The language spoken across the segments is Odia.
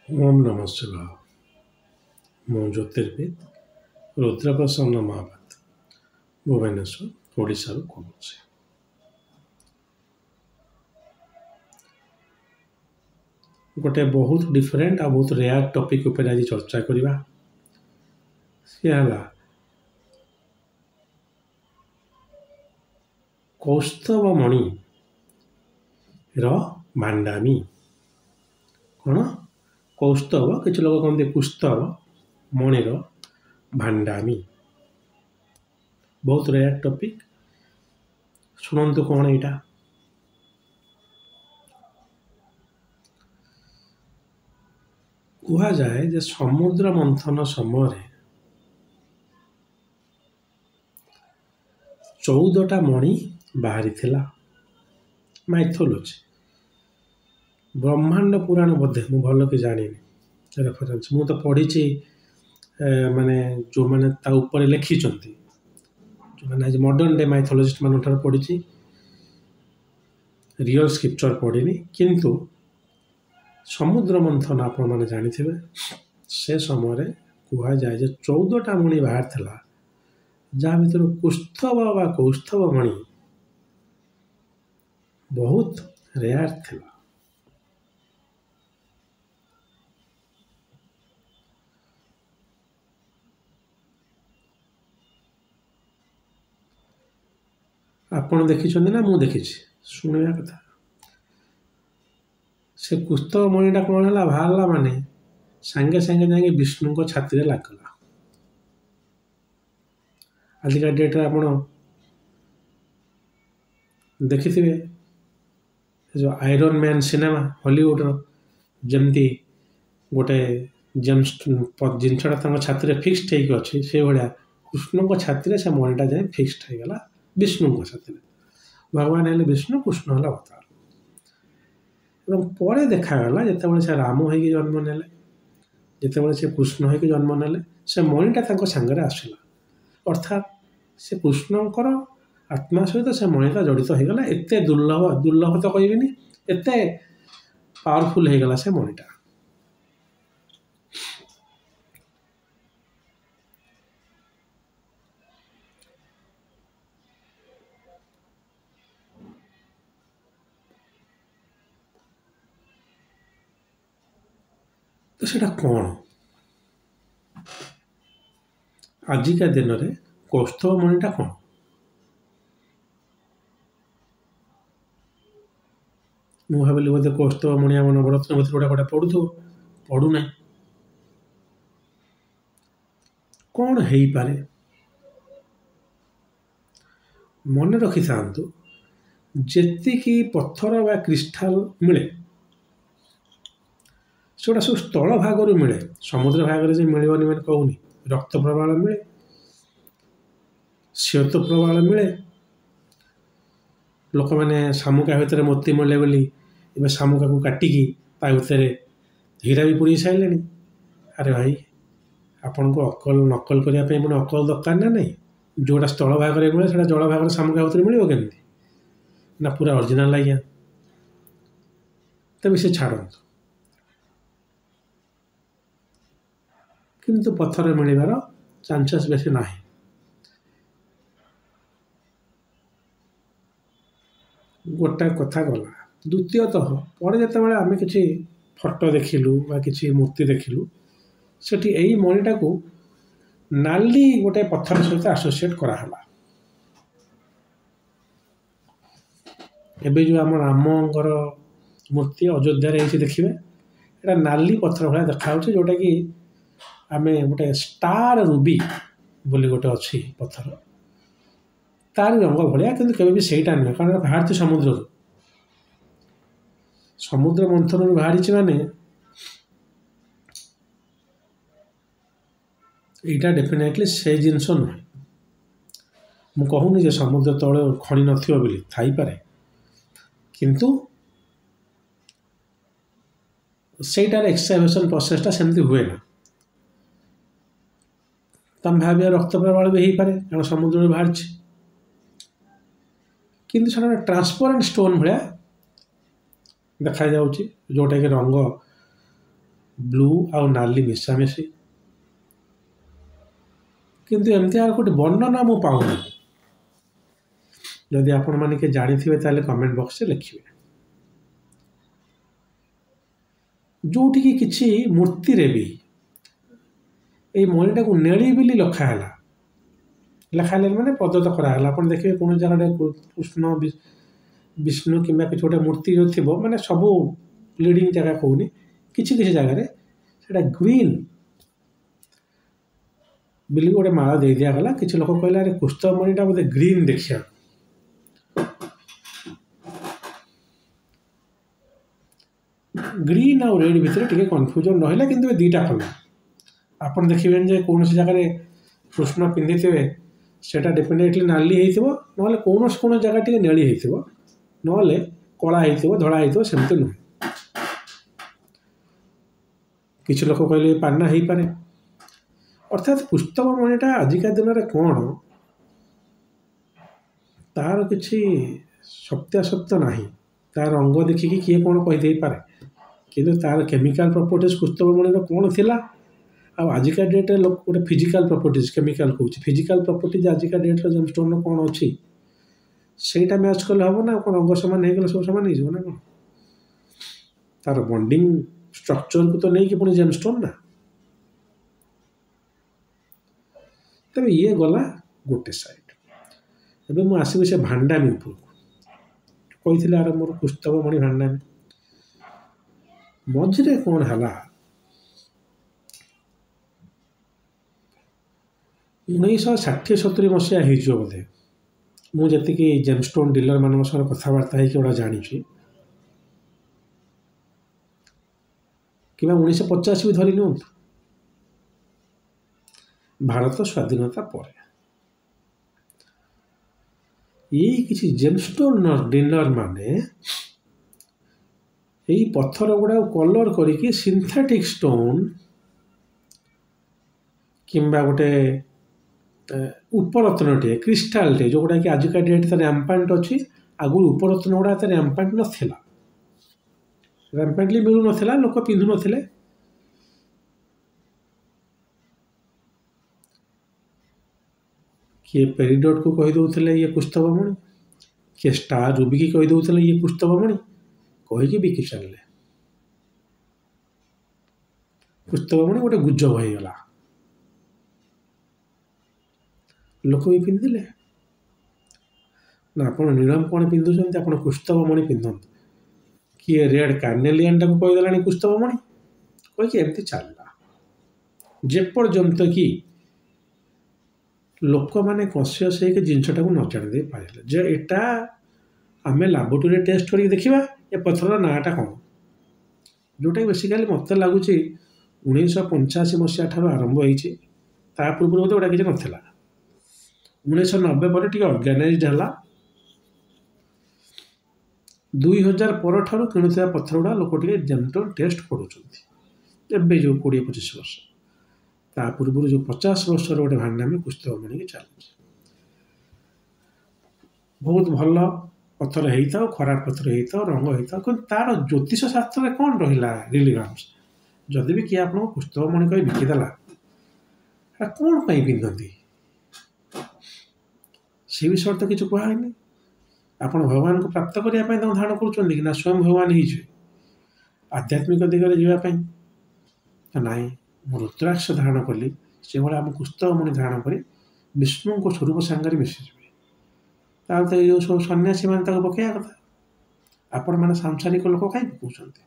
ओम नमः शिवाय। ମୁଁ ଜ୍ୟୋତିର୍ବିଦ ରୁଦ୍ରପ୍ରସନ୍ନ ମହାପାତ୍ର ଭୁବନେଶ୍ୱର ଓଡ଼ିଶାରୁ କହୁଛି। ଗୋଟେ ବହୁତ ଡିଫରେଣ୍ଟ ଆଉ ବହୁତ ରେୟାର ଟପିକ୍ ଉପରେ ଆଜି ଚର୍ଚ୍ଚା କରିବା। ସେ ହେଲା କୌସ୍ତବମଣିର ଭାଣ୍ଡାମୀ। କ'ଣ? କୌସ୍ତବ, କିଛି ଲୋକ କହନ୍ତି କୁସ୍ତବ, ମଣିର ଭାଣ୍ଡାମୀ। ବହୁତ ରେୟାର ଟପିକ୍। ଶୁଣନ୍ତୁ କ'ଣ ଏଇଟା। କୁହାଯାଏ ଯେ ସମୁଦ୍ର ମନ୍ଥନ ସମୟରେ 14ଟା ମଣି ବାହାରିଥିଲା। ମାଇଥୋଲୋଜି, ବ୍ରହ୍ମାଣ୍ଡ ପୁରାଣ ବୋଧେ, ମୁଁ ଭଲ କି ଜାଣିନି ରେଫରେନ୍ସ। ମୁଁ ତ ପଢ଼ିଛି ମାନେ ଯେଉଁମାନେ ତା ଉପରେ ଲେଖିଛନ୍ତି, ଯେଉଁମାନେ ଆଜି ମଡ଼ର୍ଣ୍ଣ ଡେ ମାଇଥୋଲୋଜିଷ୍ଟ ମାନଙ୍କ ଠାରୁ ପଢ଼ିଛି, ରିଅଲ୍ ସ୍କ୍ରିପ୍ଚର ପଢ଼ିନି। କିନ୍ତୁ ସମୁଦ୍ର ମନ୍ଥନ ଆପଣମାନେ ଜାଣିଥିବେ, ସେ ସମୟରେ କୁହାଯାଏ ଯେ 14ଟା ମଣି ବାହାରିଥିଲା, ଯାହା ଭିତରୁ କୁସ୍ତବ ବା କୌସ୍ତବ ମଣି ବହୁତ ରେୟାର ଥିଲା। ଆପଣ ଦେଖିଛନ୍ତି ନା ମୁଁ ଦେଖିଛି? ଶୁଣିବା କଥା। ସେ କୁସ୍ତବ ମଣିଟା କ'ଣ ହେଲା, ବାହାରିଲା ମାନେ ସାଙ୍ଗେ ସାଙ୍ଗେ ଯାଇକି ବିଷ୍ଣୁଙ୍କ ଛାତିରେ ଲାଗିଲା। ଆଜିକା ଡେଟ୍ରେ ଆପଣ ଦେଖିଥିବେ ଯେଉଁ ଆଇରନ୍ ମ୍ୟାନ୍ ସିନେମା ହଲିଉଡ଼ର, ଯେମିତି ଗୋଟେ ଜିନିଷଟା ତାଙ୍କ ଛାତିରେ ଫିକ୍ସଡ ହେଇକି ଅଛି, ସେଇଭଳିଆ କୃଷ୍ଣଙ୍କ ଛାତିରେ ସେ ମଣିଟା ଯାଇ ଫିକ୍ସଡ ହେଇଗଲା ବିଷ୍ଣୁଙ୍କ ଛାତିରେ। ଭଗବାନ ହେଲେ ବିଷ୍ଣୁ, କୃଷ୍ଣ ହେଲା ଅବତାର। ଏବଂ ପରେ ଦେଖାଗଲା ଯେତେବେଳେ ସେ ରାମ ହେଇକି ଜନ୍ମ ନେଲେ, ଯେତେବେଳେ ସେ କୃଷ୍ଣ ହେଇକି ଜନ୍ମ ନେଲେ, ସେ ମଣିଟା ତାଙ୍କ ସାଙ୍ଗରେ ଆସିଲା। ଅର୍ଥାତ୍ ସେ କୃଷ୍ଣଙ୍କର ଆତ୍ମା ସହିତ ସେ ମଣିଟା ଜଡ଼ିତ ହେଇଗଲା। ଏତେ ଦୁର୍ଲଭ ତ କହିବିନି, ଏତେ ପାୱାରଫୁଲ୍ ହେଇଗଲା ସେ ମଣିଟା। ତ ସେଇଟା କ'ଣ? ଆଜିକା ଦିନରେ କୌସ୍ତବ ମଣିଟା କ'ଣ? ମୁଁ ଭାବିଲି ବୋଧେ କୌସ୍ତବ ମଣି ଆମ ନବରତ୍ନ ଭିତରେ ଗୋଟେ ପଢ଼ୁଥିବ, ପଢ଼ୁନାହିଁ। କ'ଣ ହେଇପାରେ? ମନେ ରଖିଥାନ୍ତୁ, ଯେତିକି ପଥର ବା କ୍ରିଷ୍ଟାଲ ମିଳେ ସେଗୁଡ଼ା ସବୁ ସ୍ଥଳ ଭାଗରୁ ମିଳେ। ସମୁଦ୍ର ଭାଗରେ ଯେ ମିଳିବନି ମାନେ କହୁନି। ରକ୍ତ ପ୍ରବାଳ ମିଳେ, ଶ୍ଵେତ ପ୍ରବାଳ ମିଳେ। ଲୋକମାନେ ଶାମୁକା ଭିତରେ ମୋତି ମିଳେ ବୋଲି ଏବେ ଶାମୁକାକୁ କାଟିକି ତା ଭିତରେ ହୀରା ବି ପୁରେଇ ସାରିଲେଣି। ଆରେ ଭାଇ, ଆପଣଙ୍କୁ ନକଲ କରିବା ପାଇଁ ପୁଣି ଅକଲ ଦରକାର ନା ନାହିଁ? ଯେଉଁଟା ସ୍ଥଳ ଭାଗରେ ମିଳେ ସେଇଟା ଜଳ ଭାଗରେ ଶାମୁକା ଭିତରେ ମିଳିବ କେମିତି? ନା ପୁରା ଅରିଜିନାଲ ଆଜ୍ଞା। ତେବେ ସେ ଛାଡ଼ନ୍ତୁ। କିନ୍ତୁ ପଥର ମିଳିବାର ଚାନ୍ସେସ୍ ବେଶୀ ନାହିଁ। ଗୋଟାଏ କଥା ଗଲା। ଦ୍ୱିତୀୟତଃ, ପରେ ଯେତେବେଳେ ଆମେ କିଛି ଫଟୋ ଦେଖିଲୁ ବା କିଛି ମୂର୍ତ୍ତି ଦେଖିଲୁ, ସେଠି ଏଇ ମଣିଟାକୁ ନାଲି ଗୋଟେ ପଥର ସହିତ ଆସୋସିଏଟ୍ କରାହେଲା। ଏବେ ଯେଉଁ ଆମ ରାମଙ୍କର ମୂର୍ତ୍ତି ଅଯୋଧ୍ୟାରେ ହେଇଛି ଦେଖିବେ, ଏଇଟା ନାଲି ପଥର ଭଳିଆ ଦେଖାହେଉଛି, ଯେଉଁଟାକି ଆମେ ଗୋଟେ ଷ୍ଟାର ରୁବି ବୋଲି ଗୋଟେ ଅଛି ପଥର, ତାରି ରଙ୍ଗ ଭଳିଆ, କିନ୍ତୁ କେବେ ବି ସେଇଟା ନୁହେଁ, କାରଣ ବାହାରିଛି ସମୁଦ୍ରରୁ। ସମୁଦ୍ର ମନ୍ଥନରୁ ବାହାରିଛି ମାନେ ଏଇଟା ଡେଫିନେଟଲି ସେ ଜିନିଷ ନୁହେଁ। ମୁଁ କହୁନି ଯେ ସମୁଦ୍ର ତଳେ ଖଣି ନଥିବ ବୋଲି, ଥାଇପାରେ, କିନ୍ତୁ ସେଇଟାର ଏକ୍ସକାଭେସନ ପ୍ରୋସେସଟା ସେମିତି ହୁଏ ନା। ତମେ ଭାବିବା ରକ୍ତ ପ୍ରବାଳ ବି ହେଇପାରେ, କାରଣ ସମୁଦ୍ରରୁ ବାହାରିଛି, କିନ୍ତୁ ସେଟା ଗୋଟେ ଟ୍ରାନ୍ସପରେଣ୍ଟ ଷ୍ଟୋନ୍ ଭଳିଆ ଦେଖାଯାଉଛି, ଯେଉଁଟାକି ରଙ୍ଗ ବ୍ଲୁ ଆଉ ନାଲି ମିଶାମିଶି। କିନ୍ତୁ ଏମିତି ଆଉ ଗୋଟେ ବର୍ଣ୍ଣନା ମୁଁ ପାଉନି। ଯଦି ଆପଣମାନେ କିଏ ଜାଣିଥିବେ ତାହେଲେ କମେଣ୍ଟ ବକ୍ସରେ ଲେଖିବେ। ଯେଉଁଠିକି କିଛି ମୂର୍ତ୍ତିରେ ବି ଏଇ ମଣିଟାକୁ ନେଳି ବୋଲି ଲେଖା ହେଲା ମାନେ ପ୍ରଦତ୍ତ କରାହେଲା। ଆପଣ ଦେଖିବେ କୌଣସି ଜାଗାରେ କୃଷ୍ଣ ବିଷ୍ଣୁ କିମ୍ବା କିଛି ଗୋଟେ ମୂର୍ତ୍ତି ଯେଉଁ ଥିବ, ମାନେ ସବୁ ଲିଡ଼ିଂ ଜାଗା କହୁନି, କିଛି କିଛି ଜାଗାରେ ସେଇଟା ଗ୍ରୀନ୍ ବୋଲି ଗୋଟେ ମାଳ ଦେଇ ଦିଆଗଲା। କିଛି ଲୋକ କହିଲେ ଆରେ କୁସ୍ତବ ମଣିଟା ବୋଧେ ଗ୍ରୀନ୍ ଦେଖିବାକୁ। ଗ୍ରୀନ୍ ଆଉ ରେଡ୍ ଭିତରେ ଟିକେ କନଫ୍ୟୁଜନ୍ ରହିଲା, କିନ୍ତୁ ଏ ଦୁଇଟା କଲର୍ ଆପଣ ଦେଖିବେନି ଯେ କୌଣସି ଜାଗାରେ କୃଷ୍ଣ ପିନ୍ଧିଥିବେ ସେଇଟା ଡେଫିନେଟଲି ନାଲି ହେଇଥିବ, ନହେଲେ କୌଣସି ଜାଗା ଟିକେ ନେଳି ହେଇଥିବ, ନହେଲେ କଳା ହେଇଥିବ, ଧଳା ହେଇଥିବ, ସେମିତି ନୁହେଁ। କିଛି ଲୋକ କହିଲେ ପାନ୍ନା ହେଇପାରେ। ଅର୍ଥାତ୍ କୁସ୍ତବ ମଣିଟା ଆଜିକା ଦିନରେ କ'ଣ, ତାର କିଛି ସତ୍ୟାସତ୍ୟ ନାହିଁ। ତାର ରଙ୍ଗ ଦେଖିକି କିଏ କ'ଣ କହିଦେଇପାରେ, କିନ୍ତୁ ତାର କେମିକାଲ ପ୍ରପର୍ଟିଜ୍ କୁସ୍ତବ ମଣିର କ'ଣ ଥିଲା, ଆଉ ଆଜିକା ଡେଟ୍ରେ ଗୋଟେ ଫିଜିକାଲ ପ୍ରପର୍ଟିଜ୍, କେମିକାଲ କହୁଛି, ଫିଜିକାଲ ପ୍ରପର୍ଟିଜ୍ ଆଜିକା ଡେଟ୍ରେ ଜେମ୍‌ଷ୍ଟୋନ୍‌ର କ'ଣ ଅଛି ସେଇଟା ମ୍ୟାଚ୍ କଲେ ହେବ ନା। କ'ଣ ରଙ୍ଗ ସମାନ ହେଇଗଲେ ସବୁ ସମାନ ହେଇଯିବ ନା କ'ଣ? ତାର ବଣ୍ଡିଂ ଷ୍ଟ୍ରକ୍ଚରକୁ ତ ନେଇକି ପୁଣି ଜେମ୍‌ଷ୍ଟୋନ୍ ନା। ତେବେ ଇଏ ଗଲା ଗୋଟେ ସାଇଡ୍। ଏବେ ମୁଁ ଆସିବି ସେ ଭାଣ୍ଡାମୀ ଉପରକୁ। କହିଥିଲି ଆରମ୍ଭରୁ କୁସ୍ତବ ମଣି ଭାଣ୍ଡାମୀ। ମଝିରେ କ'ଣ ହେଲା, 1960-70 ମସିହା ହେଇଯିବ ବୋଧେ, ମୁଁ ଯେତିକି ଜେମ୍‌ଷ୍ଟୋନ୍ ଡିଲରମାନଙ୍କ ସହ କଥାବାର୍ତ୍ତା ହେଇକି ଗୋଟେ ଜାଣିଛି, କିମ୍ବା 1950 ବି ଧରି ନିଅନ୍ତୁ, ଭାରତ ସ୍ୱାଧୀନତା ପରେ ଏଇ କିଛି ଜେମ୍‌ଷ୍ଟୋନ୍ ଡିଲରମାନେ ଏଇ ପଥର ଗୁଡ଼ାକୁ କଲର୍ କରିକି ସିନ୍ଥେଟିକ୍ ଷ୍ଟୋନ୍ କିମ୍ବା ଗୋଟେ ଉପରତ୍ନଟିଏ, କ୍ରିଷ୍ଟାଲଟିଏ, ଯେଉଁଗୁଡ଼ାକି ଆଜିକା ଡେଟ୍ ତାର ରାମ୍ପାଣ୍ଟ ଅଛି, ଆଗରୁ ଉପରତ୍ନ ଗୁଡ଼ା ତାର ରାମ୍ପାଣ୍ଟ ନଥିଲା, ରାମ୍ପାଣ୍ଟଲି ମିଳୁନଥିଲା, ଲୋକ ପିନ୍ଧୁନଥିଲେ। କିଏ ପେରିଡଟ୍‌କୁ କହିଦେଉଥିଲେ ଇଏ କୁସ୍ତବ ମଣି, କିଏ ଷ୍ଟାର ରୁବିକି କହିଦେଉଥିଲେ ଇଏ କୁସ୍ତବ ମଣି, କହିକି ବିକି ଚାଲିଲେ। କୁସ୍ତବ ମଣି ଗୋଟେ ଗୁଜବ ହେଇଗଲା, ଲୋକ ବି ପିନ୍ଧିଲେ। ନା ଆପଣ ନୀଳମ କ'ଣ ପିନ୍ଧୁଛନ୍ତି, ଆପଣ କୁସ୍ତବ ମଣି ପିନ୍ଧନ୍ତୁ। କିଏ ରେଡ୍ କାର୍ନେଲିଆନଟାକୁ କହିଦେଲାଣି କୁସ୍ତବ ମଣି, କହିକି ଏମିତି ଚାଲିଲା। ଯେପର୍ଯ୍ୟନ୍ତ କି ଲୋକମାନେ କନସିୟସ୍ ହେଇକି ଜିନିଷଟାକୁ ନ ଜାଣି ଦେଇ ପାରିଲେ ଯେ ଏଟା ଆମେ ଲାବୋରେଟୋରୀରେ ଟେଷ୍ଟ କରିକି ଦେଖିବା ଏ ପଥରର ନାଁଟା କ'ଣ। ଯେଉଁଟାକି ବେସିକାଲି ମୋତେ ଲାଗୁଛି 1985 ମସିହା ଠାରୁ ଆରମ୍ଭ ହେଇଛି। ତା ପୂର୍ବରୁ ବୋଧେ ଗୋଟା କିଛି ନଥିଲା। 1990 ପରେ ଟିକେ ଅର୍ଗାନାଇଜ୍ଡ ହେଲା। 2000 ପରଠାରୁ କିଣୁଥିବା ପଥର ଗୁଡ଼ା ଲୋକ ଟିକେ ଜେମ୍‌ଷ୍ଟୋନ୍ ଟେଷ୍ଟ କରୁଛନ୍ତି। ଏବେ ଯେଉଁ 20-25 ବର୍ଷ, ତା ପୂର୍ବରୁ ଯେଉଁ 50 ବର୍ଷର ଗୋଟେ ଭାଣ୍ଡାମୀ କୁସ୍ତବ ମଣିକି ଚାଲୁଛି। ବହୁତ ଭଲ ପଥର ହେଇଥାଉ, ଖରାପ ପଥର ହେଇଥାଉ, ରଙ୍ଗ ହେଇଥାଉ, କିନ୍ତୁ ତାର ଜ୍ୟୋତିଷ ଶାସ୍ତ୍ରରେ କ'ଣ ରହିଲା ରିଲିଭାନ୍ସ। ଯଦି ବି କିଏ ଆପଣଙ୍କୁ କୁସ୍ତବ ମଣି କହି ବିକିଦେଲା, ଏଟା କ'ଣ ପାଇଁ ପିନ୍ଧନ୍ତି ସେ ବିଷୟରେ ତ କିଛି କୁହାହେଇନି। ଆପଣ ଭଗବାନଙ୍କୁ ପ୍ରାପ୍ତ କରିବା ପାଇଁ ତାଙ୍କୁ ଧାରଣ କରୁଛନ୍ତି କି ନା ସ୍ୱୟଂ ଭଗବାନ ହେଇଯିବେ ଆଧ୍ୟାତ୍ମିକ ଦିଗରେ ଯିବା ପାଇଁ? ନାହିଁ, ମୁଁ ରୁଦ୍ରାକ୍ଷ ଧାରଣ କଲି, ସେଭଳିଆ ଆମ କୁସ୍ତବ ମଣି ଧାରଣ କରି ବିଷ୍ଣୁଙ୍କ ସ୍ୱରୂପ ସାଙ୍ଗରେ ମିଶିଯିବେ। ତାହେଲେ ତ ଏଇ ଯେଉଁ ସବୁ ସନ୍ନ୍ୟାସୀମାନେ ତାକୁ ପକାଇବା କଥା। ଆପଣମାନେ ସାଂସାରିକ ଲୋକ କାହିଁ ପକାଉଛନ୍ତି?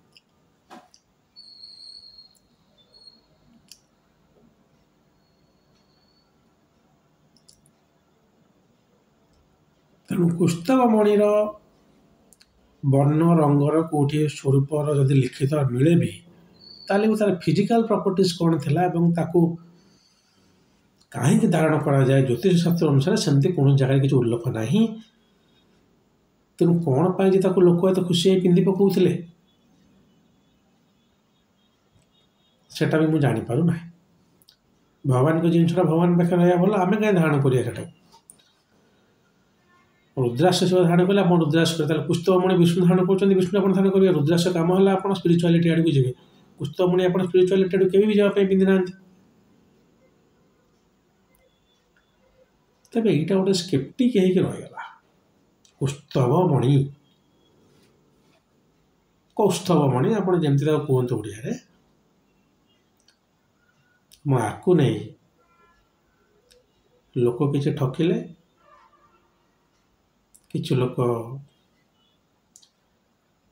ତେଣୁ କୁସ୍ତବ ମଣିର ବର୍ଣ୍ଣ ରଙ୍ଗର କେଉଁଠି ସ୍ୱରୂପର ଯଦି ଲିଖିତ ମିଳେ ବି, ତାହେଲେ ବି ତାର ଫିଜିକାଲ ପ୍ରପର୍ଟିଜ୍ କ'ଣ ଥିଲା ଏବଂ ତାକୁ କାହିଁକି ଧାରଣ କରାଯାଏ ଜ୍ୟୋତିଷ ଶାସ୍ତ୍ର ଅନୁସାରେ ସେମିତି କୌଣସି ଜାଗାରେ କିଛି ଉଲ୍ଲେଖ ନାହିଁ। ତେଣୁ କ'ଣ ପାଇଁ ଯେ ତାକୁ ଲୋକ ଏତେ ଖୁସି ହେଇ ପିନ୍ଧି ପକାଉଥିଲେ ସେଟା ବି ମୁଁ ଜାଣିପାରୁନାହିଁ। ଭଗବାନଙ୍କ ଜିନିଷଟା ଭଗବାନ ପାଖରେ ରହିବା ଭଲ, ଆମେ କାହିଁ ଧାରଣ କରିବା ସେଟାକୁ। ରୁଦ୍ରାକ୍ଷ ଶିବ ଧାରଣ କଲେ ଆପଣ ରୁଦ୍ରାକ୍ଷ କରିବେ, ତାହେଲେ କୁସ୍ତବ ମଣି ବିଷ୍ଣୁ ଧାରଣ କରୁଛନ୍ତି, ବିଷ୍ଣୁ ଆପଣ ଧାରଣ କରିବେ। ରୁଦ୍ରାକ୍ଷ କାମ ହେଲା ଆପଣ ସ୍ପିରିଚୁଆଲିଟି ଆଡ଼କୁ ଯିବେ, कुस्तमणि आप स्पिरिचुआलिटी केवे भी जावाई पिंधि ना तेरे यहाँ गोटे स्केप्टिक होगा कुस्तवमणि कौस्तवमणि आप जमी कहते ओडिया आपको नहीं लोक किसी ठकिले किसी लोक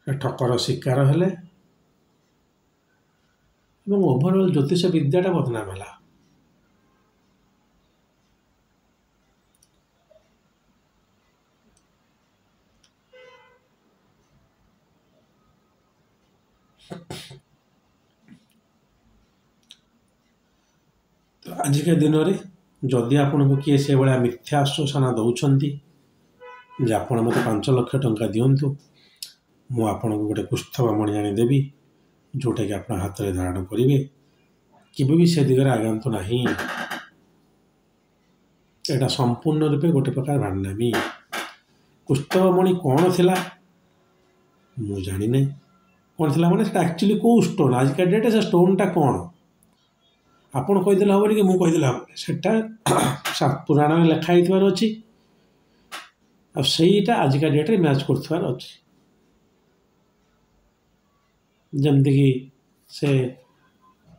ठकर शिकार हेले ओभरअल ज्योतिष विद्याटा बदनाम है तो आजिका दिन में जदि आपन को किए से भाया मिथ्या आश्वासना दौरान जे आपण मत 5 लाख टंका दिंतु मुझे गोटे कुष्ठवामणि आनीदेवी जोटा कि आप हाथ में धारण करेंगे केवे भी से दिगरे आगंतु ना यहाँ संपूर्ण रूपे गोटे प्रकार भांडामी कुष्ठवामणि कौन थिला मु जानी नहीं कौन थिला माने एक्चुअली कौ स्टोन आजिका डेट से स्टोनटा कौन आपन कहीदेले हम कि मुझे कहीदेले हम सेटा पुराण में लिखाई अच्छी आईटा आजिका डेट में मैच कर अच्छी जमती से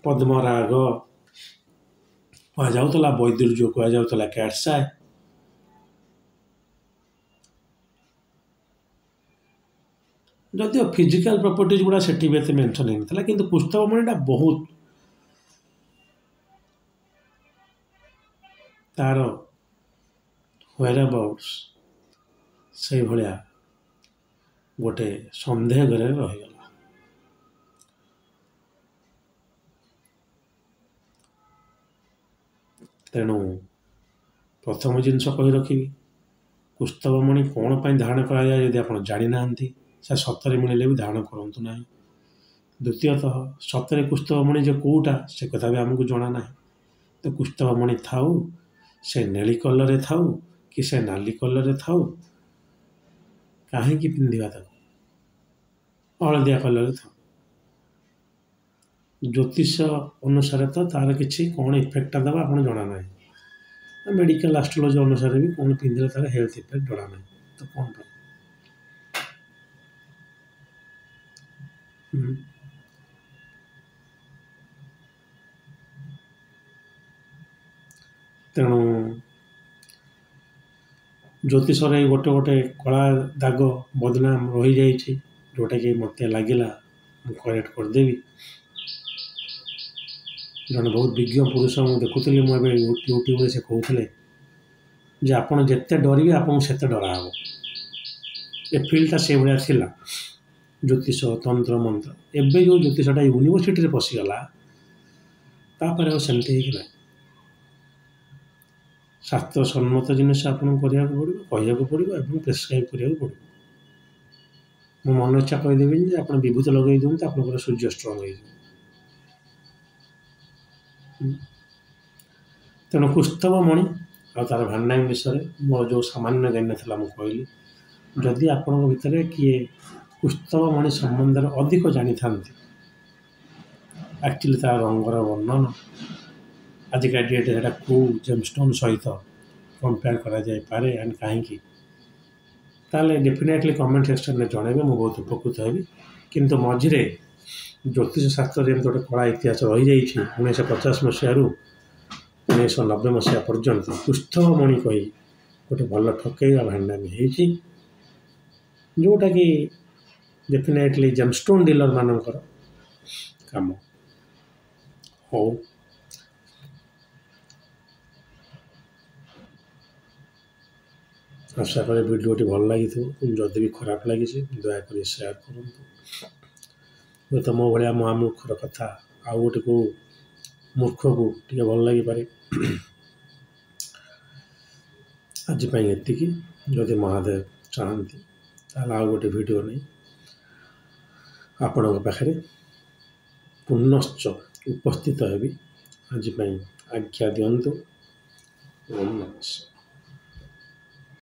पद्मराग कहुला वैदुर्य कहुला कैटसाय जदिव फिजिकल प्रॉपर्टीज गुड़ा से मेंशन होता कि कुष्ठवामणिटा बहुत तार व्हेयरअबाउट्स से भाया गोटे सन्देह घर रहीगला तेणु प्रथम जिनस कही रखी कुष्ठवामणि कौन पर धारण कराए आप जानी ना से सतरे मिले भी धारण करूँ ना द्वितीयतः सतरे कुष्ठवामणि जो कौटा से कथा भी आमको जना ना तो कुष्ठवामणि थाऊ से नेली कलर थाऊ कि से नाली कलर थाऊ कहीं पिंधा हलदिया कलर थाऊ ज्योतिष अनुसार तो तार किसी कौन इफेक्टा दबा आप जना ना मेडिकल एस्ट्रोलॉजी अनुसार भी कौन पिंधे तार हेल्थ इफेक्ट जना ना तो कौन तेणु ज्योतिष गोटे गोटे कला दाग बदनाम रही जाइए जोटा कि मत लगे करेक्ट करदेवी जन बहुत विज्ञ पुरुष मुझे देखुली मुझे यूट्यूब से कहते जे आपड़ जिते डरवे आपको से डरा हे ए फिल्डटा से भाया थिला ज्योतिष तंत्र मंत्र एवं जो ज्योतिषटा यूनिवर्सिटी पशिगला तापर सेमती ना शास्त्र सम्मत जिनस आपको पड़ो कहू पड़ो और प्रेस्क्राइब करा पड़ो मो मन इच्छा कहीदेवी आप विभूति लगे दिखाते आप सूर्य स्ट्रंग हो तेणु कुष्ठवामणि आ तार भांडांग विषय मोर जो सामान्य ज्ञान था मुझे कहली जदि आपण भितर किए कुष्ठवामणि संबंध अधिक जानी था एक्चुअली तार रंगर वर्णन आजिका डेट है कौ जेमस्टोन सहित कंपेयर करा जाय पारे एंड कहीं ताले डेफिनेटली कमेंट सेक्शन में जनइबे मु बहुत उपकृत हेबी किंतु मझिरे ज्योतिष शास्त्र जमी गोटे कला इतिहास रही जाइए 1950 मसीह 1990 मसीहा पर्यंत कुष्ठवामणि कही गोटे भल ठकईवा भांडामी होती जोटा कि डेफिनेटली जेमस्टोन डीलर मानकर काम हो आशा करें वीडियोटी भल लगी जदि भी खराब लगी दयाकोरी सेयार करूँ हुए तो मो भाया महामूर्खर कथा आउ गोटे को मूर्ख को टे भल लगिपे आजपाई एतिकी जदि महादेव चाहती आउ गोटे वीडियो नहीं आपण पाखे पुनश्च उपस्थित हेबी आजपाई आज्ञा दिंतु ओम नमः।